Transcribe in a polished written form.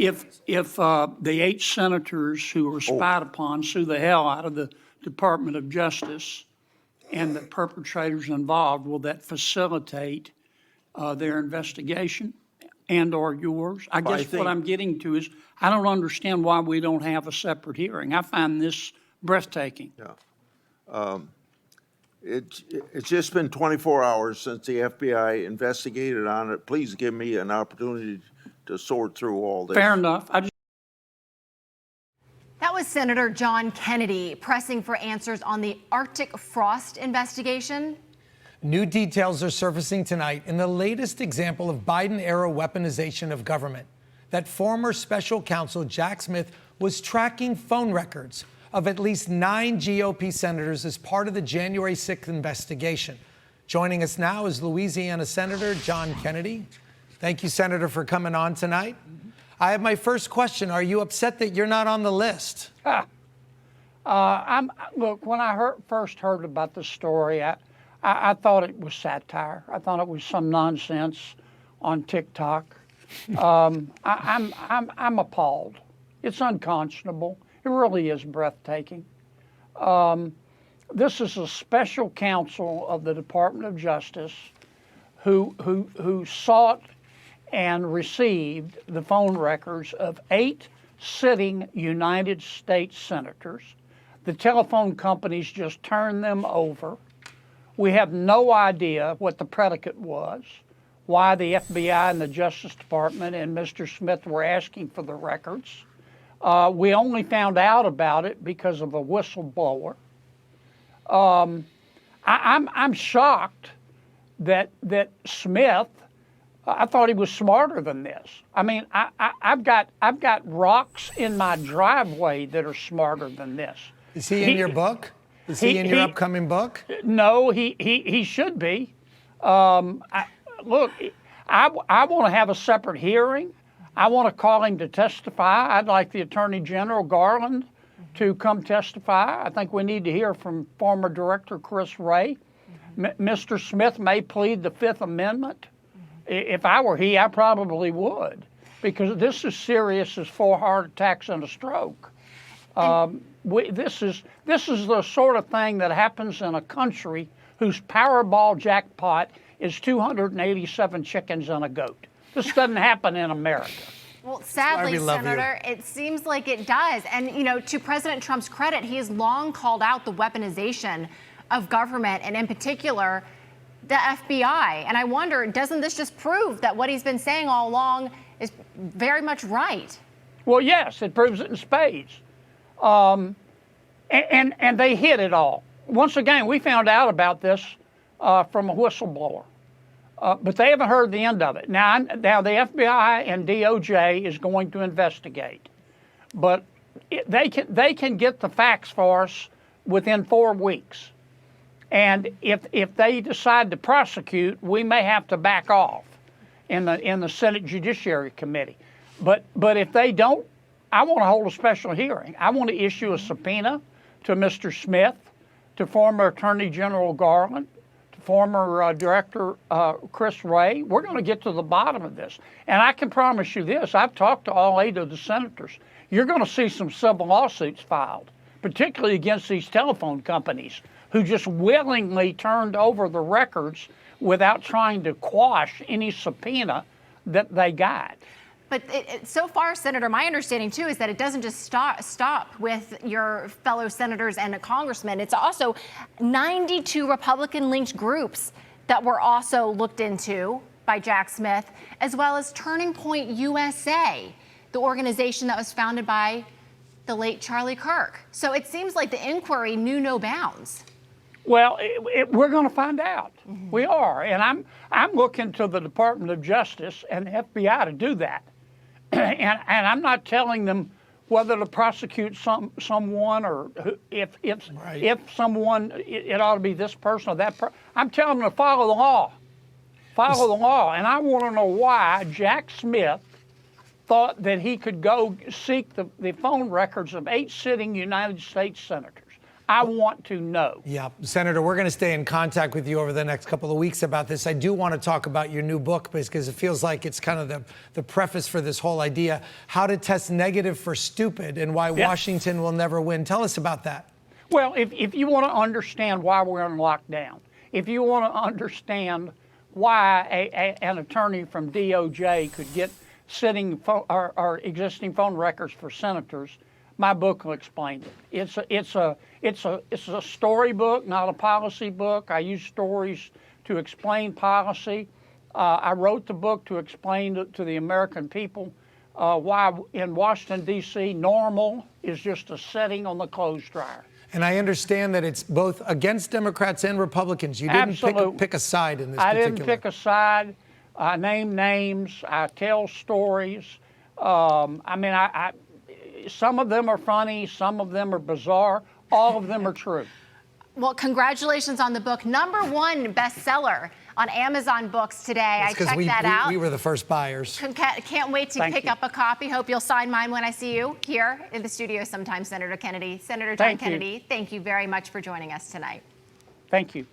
if the 8 senators who were spied upon sue the hell out of the Department of Justice and the perpetrators involved, will that facilitate their investigation and or yours? I guess what I'm getting to is I don't understand why we don't have a separate hearing. I find this breathtaking. Yeah. It's just been 24 hours since the FBI investigated on it. Please give me an opportunity to sort through all this. Fair enough. That was Senator John Kennedy pressing for answers on the Arctic frost investigation. New details are surfacing tonight in the latest example of Biden-era weaponization of government. That former special counsel Jack Smith was tracking phone records of at least 9 GOP senators as part of the January 6th investigation. Joining us now is Louisiana Senator John Kennedy. Thank you, Senator, for coming on tonight. I have my first question. Are you upset that you're not on the list? Look, when I first heard about the story, I thought it was satire. I thought it was some nonsense on TikTok. I'm appalled. It's unconscionable. It really is breathtaking. This is a special counsel of the Department of Justice who sought and received the phone records of 8 sitting United States senators. The telephone companies just turned them over. We have no idea what the predicate was, why the FBI and the Justice Department and Mr. Smith were asking for the records. We only found out about it because of a whistleblower. I'm shocked that Smith, I thought he was smarter than this. I mean, I've got rocks in my driveway that are smarter than this. Is he in your book? Is he in your upcoming book? No, he should be. Look, I want to have a separate hearing. I want to call him to testify. I'd like the Attorney General Garland to come testify. I think we need to hear from former Director Chris Wray. Mr. Smith may plead the Fifth Amendment. If I were he, I probably would, because this is serious as 4 heart attacks and a stroke. This is the sort of thing that happens in a country whose Powerball jackpot is 287 chickens and a goat. This doesn't happen in America. Well, sadly, Senator, it seems like it does. And, you know, to President Trump's credit, he has long called out the weaponization of government, and in particular, the FBI. And I wonder, doesn't this just prove that what he's been saying all along is very much right? Well, yes, it proves it in spades. And they hid it all. Once again, we found out about this from a whistleblower. But they haven't heard the end of it. Now the FBI and DOJ is going to investigate. But they can get the facts for us within 4 weeks. And if they decide to prosecute, we may have to back off in the Senate Judiciary Committee. But if they don't, I want to hold a special hearing. I want to issue a subpoena to Mr. Smith, to former Attorney General Garland, to former Director Chris Wray. We're going to get to the bottom of this. And I can promise you this, I've talked to all 8 of the senators. You're going to see some civil lawsuits filed, particularly against these telephone companies who just willingly turned over the records without trying to quash any subpoena that they got. But so far, Senator, my understanding, too, is that it doesn't just stop with your fellow senators and a congressman. It's also 92 Republican-linked groups that were also looked into by Jack Smith, as well as Turning Point USA, the organization that was founded by the late Charlie Kirk. So it seems like the inquiry knew no bounds. Well, we're going to find out. Mm-hmm. We are. And I'm looking to the Department of Justice and the FBI to do that. And I'm not telling them whether to prosecute someone or if someone, it ought to be this person or that person. I'm telling them to follow the law. Follow the law. And I want to know why Jack Smith thought that he could go seek the phone records of 8 sitting United States senators. I want to know. Yeah, Senator, we're going to stay in contact with you over the next couple of weeks about this. I do want to talk about your new book because it feels like it's kind of the preface for this whole idea, How to Test Negative for Stupid and Why Washington Will Never Win. Tell us about that. Well, if you want to understand why we're in lockdown, if you want to understand why an attorney from DOJ could get or existing phone records for senators, my book will explain it. It's a story book, not a policy book. I use stories to explain policy. I wrote the book to explain to the American people why in Washington, D.C., normal is just a setting on the clothes dryer. And I understand that it's both against Democrats and Republicans. You didn't pick a side in this I particular. didn't pick a side. I name names. I tell stories. Some of them are funny. Some of them are bizarre. All of them are true. Well, congratulations on the book. #1 bestseller on Amazon Books today. I checked that out. We were the first buyers. Can't wait to pick up a copy. Hope you'll sign mine when I see you here in the studio sometime, Senator Kennedy. Senator John Kennedy, thank you very much for joining us tonight. Thank you.